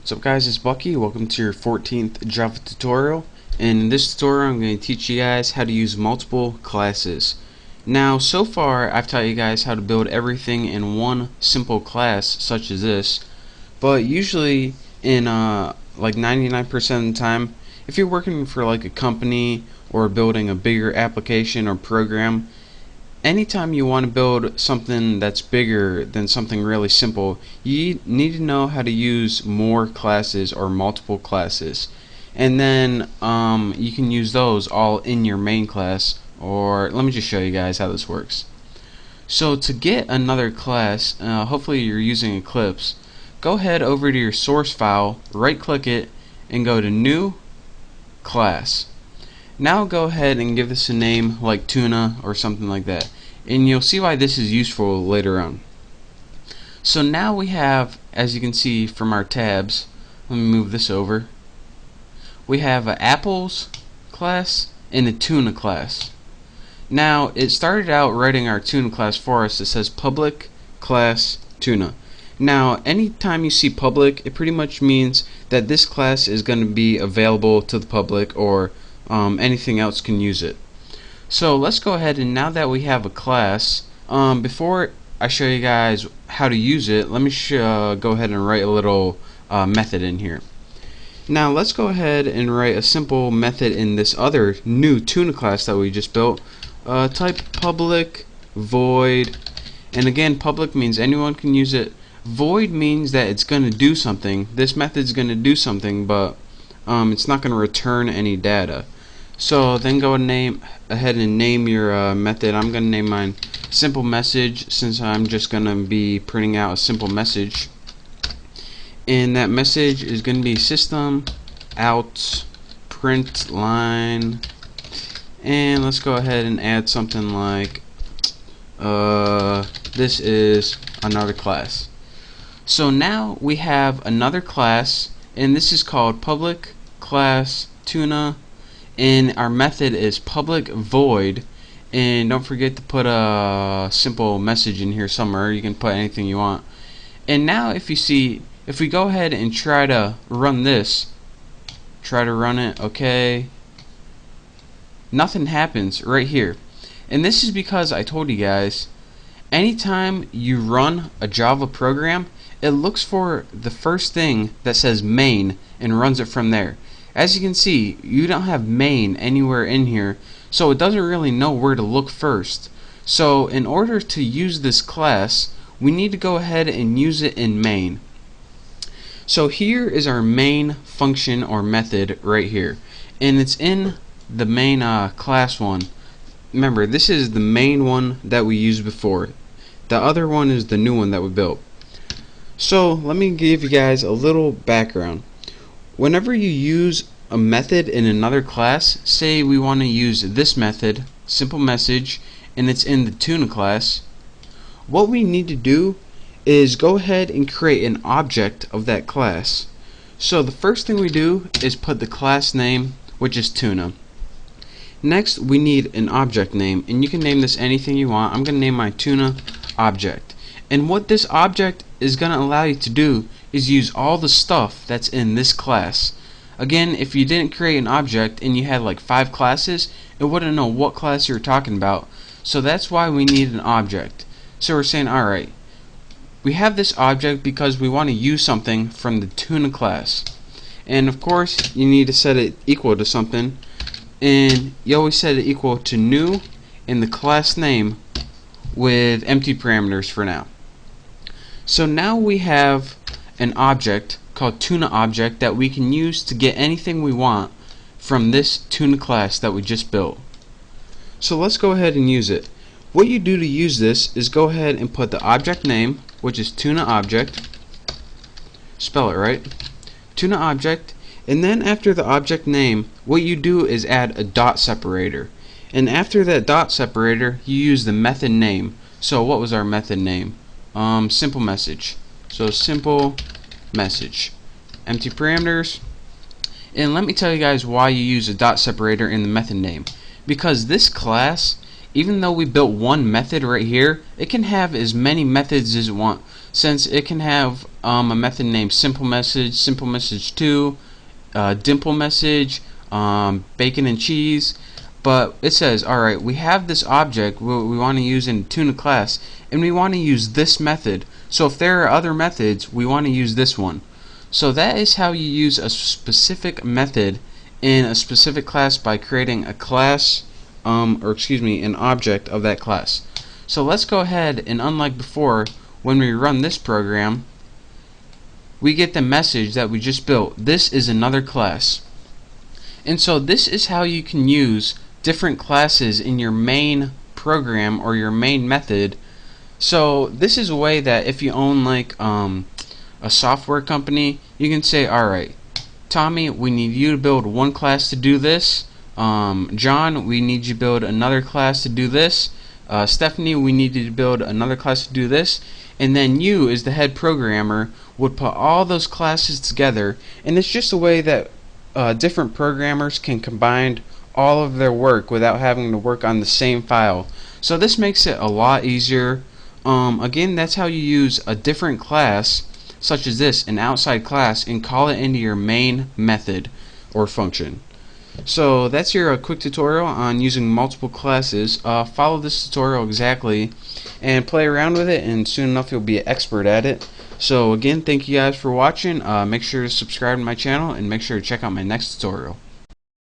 What's up guys, it's Bucky. Welcome to your 14th Java tutorial. In this tutorial I'm going to teach you guys how to use multiple classes. Now so far I've taught you guys how to build everything in one simple class such as this, but usually in like 99% of the time, if you're working for like a company or building a bigger application or program, anytime you want to build something that's bigger than something really simple, you need to know how to use more classes or multiple classes. And then you can use those all in your main class, or let me just show you guys how this works. So to get another class, hopefully you're using Eclipse, go ahead over to your source file, right click it, and go to New Class. Now go ahead and give this a name like Tuna or something like that, and you'll see why this is useful later on. So now we have, as you can see from our tabs, let me move this over, we have an Apples class and a Tuna class. Now it started out writing our Tuna class for us. It says public class Tuna. Now anytime you see public, it pretty much means that this class is going to be available to the public, or anything else can use it. So let's go ahead, and now that we have a class, before I show you guys how to use it, let me go ahead and write a little method in here. Now let's go ahead and write a simple method in this other new Tuna class that we just built. Type public void, and again, public means anyone can use it. Void means that it's going to do something. This method's going to do something, but it's not going to return any data. So then go ahead and name your method. I'm going to name mine simple message, since I'm just going to be printing out a simple message. And that message is going to be system out print line. And let's go ahead and add something like this is another class. So now we have another class, and this is called public class Tuna, and our method is public void. And don't forget to put a simple message in here somewhere. You can put anything you want. And now if we go ahead and try to run this, okay, nothing happens right here. And this is because I told you guys, anytime you run a Java program, it looks for the first thing that says main and runs it from there. As you can see, you don't have main anywhere in here, so it doesn't really know where to look first. So in order to use this class, we need to go ahead and use it in main. So here is our main function or method right here, and it's in the main class one. Remember, this is the main one that we used before. The other one is the new one that we built. So let me give you guys a little background. Whenever you use a method in another class, say we want to use this method, simple message, and it's in the Tuna class, what we need to do is go ahead and create an object of that class. So the first thing we do is put the class name, which is Tuna. Next we need an object name, and you can name this anything you want. I'm going to name my Tuna object. And what this object is going to allow you to do is use all the stuff that's in this class. Again, if you didn't create an object and you had like 5 classes, it wouldn't know what class you were talking about. So that's why we need an object. So we're saying, alright, we have this object because we want to use something from the Tuna class. And of course, you need to set it equal to something. And you always set it equal to new in the class name with empty parameters for now. So now we have an object called Tuna object that we can use to get anything we want from this Tuna class that we just built. So let's go ahead and use it. What you do to use this is go ahead and put the object name, which is Tuna object, spell it right, Tuna object, and then after the object name, what you do is add a dot separator. And after that dot separator, you use the method name. So what was our method name? Simple message. So simple message, empty parameters. And let me tell you guys why you use a dot separator in the method name. Because this class, even though we built one method right here, it can have as many methods as it wants, since it can have a method named simple message 2, dimple message, bacon and cheese. But it says, alright, we have this object we want to use in tuna class, and we want to use this method. So if there are other methods, we want to use this one. So that is how you use a specific method in a specific class, by creating a class, an object of that class. So let's go ahead, and unlike before, when we run this program, we get the message that we just built. This is another class. And so this is how you can use different classes in your main program or your main method. So this is a way that if you own like a software company, you can say, alright, Tommy, we need you to build one class to do this. John, we need you to build another class to do this. Stephanie, we need you to build another class to do this. And then you, as the head programmer, would put all those classes together, and it's just a way that different programmers can combine all of their work without having to work on the same file. So this makes it a lot easier. Again, that's how you use a different class, such as this, an outside class, and call it into your main method or function. So that's your quick tutorial on using multiple classes. Follow this tutorial exactly and play around with it, and soon enough you'll be an expert at it. So again, thank you guys for watching. Make sure to subscribe to my channel, and make sure to check out my next tutorial.